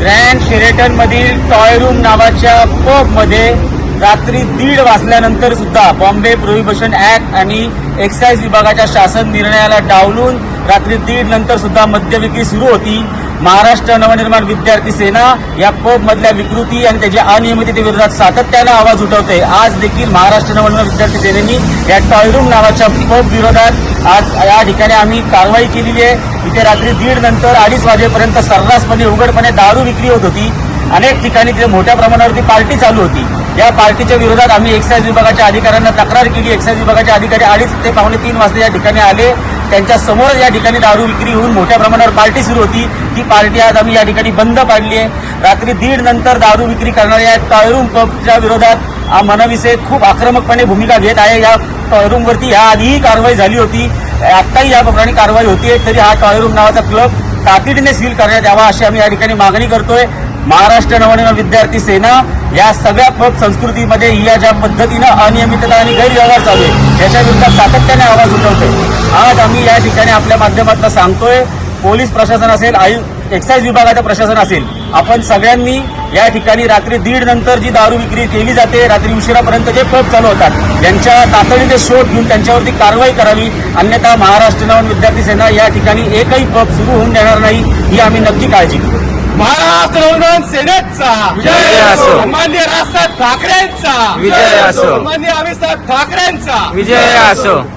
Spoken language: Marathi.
ग्रँड शेरेटन मधील टॉय रूम नावाच्या पब मध्ये रात्री 1:30 वाजल्यानंतर सुद्धा बॉम्बे प्रोहिबिशन ऍक्ट आणि एक्साईज विभागाच्या शासन निर्णयाला डावलून रात्री 1:30 नंतर सुद्धा मद्य विक्री सुरू होती. महाराष्ट्र नवनिर्माण विद्यार्थी सेना या पब मधल्या विकृती आणि त्याच्या अनियमिततेविरोधात सातत्यानं आवाज उठवते. आज देखील महाराष्ट्र नवनिर्माण विद्यार्थी सेनेनी या टॉय रूम नावाच्या पब विरोधात आज या ठिकाणी आम्ही कारवाई केलेली आहे. इथे रात्री 1:30 नंतर 2:30 वाजेपर्यंत सर्रासपणे उघडपणे दारू विक्री होत होती. अनेक ठिकाणी तिथे मोठ्या प्रमाणावरती पार्टी चालू होती. या पार्टीच्या विरोधात आम्ही एक्साईज विभागाच्या अधिकाऱ्यांना तक्रार केली. एक्साईज विभागाचे अधिकारी 2:30 ते 2:45 वाजता या ठिकाणी आले. त्यांच्या समोर या ठिकाणी दारू विक्री होऊन मोठ्या प्रमाणावर पार्टी सुरू होती. ती पार्टी आज आम्ही या ठिकाणी बंद पाडली आहे. रात्री 1:30 नंतर दारू विक्री करणाऱ्या या टॉय रूम पबच्या विरोधात मनविषय खूप आक्रमकपणे भूमिका घेत आहे. या टॉय रूमवरती याआधीही कारवाई झाली होती. आत्ताही या प्रकरणी कारवाई होतीये. तरी हा टॉय रूम नावाचा क्लब तातडीने सील करण्यात यावा अशी आम्ही या ठिकाणी मागणी करतोय. महाराष्ट्र नवनिर्माण विद्यार्थी सेना या सगळ्या पब संस्कृतीमध्ये या ज्या पद्धतीनं अनियमितता आणि गैरव्यवहार चालू आहे याच्या विरोधात सातत्याने आवाज उठवतोय. आज आम्ही या ठिकाणी आपल्या माध्यमातून सांगतोय, पोलीस प्रशासन असेल, एक्साईज विभागाचं प्रशासन असेल, आपण सगळ्यांनी या ठिकाणी रात्री 1:30 नंतर जी दारू विक्री केली जाते, रात्री उशिरापर्यंत जे पब चालू होतात यांच्या तातडीने शोध घेऊन त्यांच्यावरती कारवाई करावी. अन्यथा महाराष्ट्र नवनिर्माण विद्यार्थी सेना या ठिकाणी एकही पब सुरू होऊन देणार नाही ही आम्ही नक्की काळजी घेऊ. महाराष्ट्र नवनिर्माण सेनेचा विजय असो. सन्माननीय राजसाहेब ठाकरेंचा विजय असो. सन्माननीय अमित साहेब ठाकरेंचा विजय असो.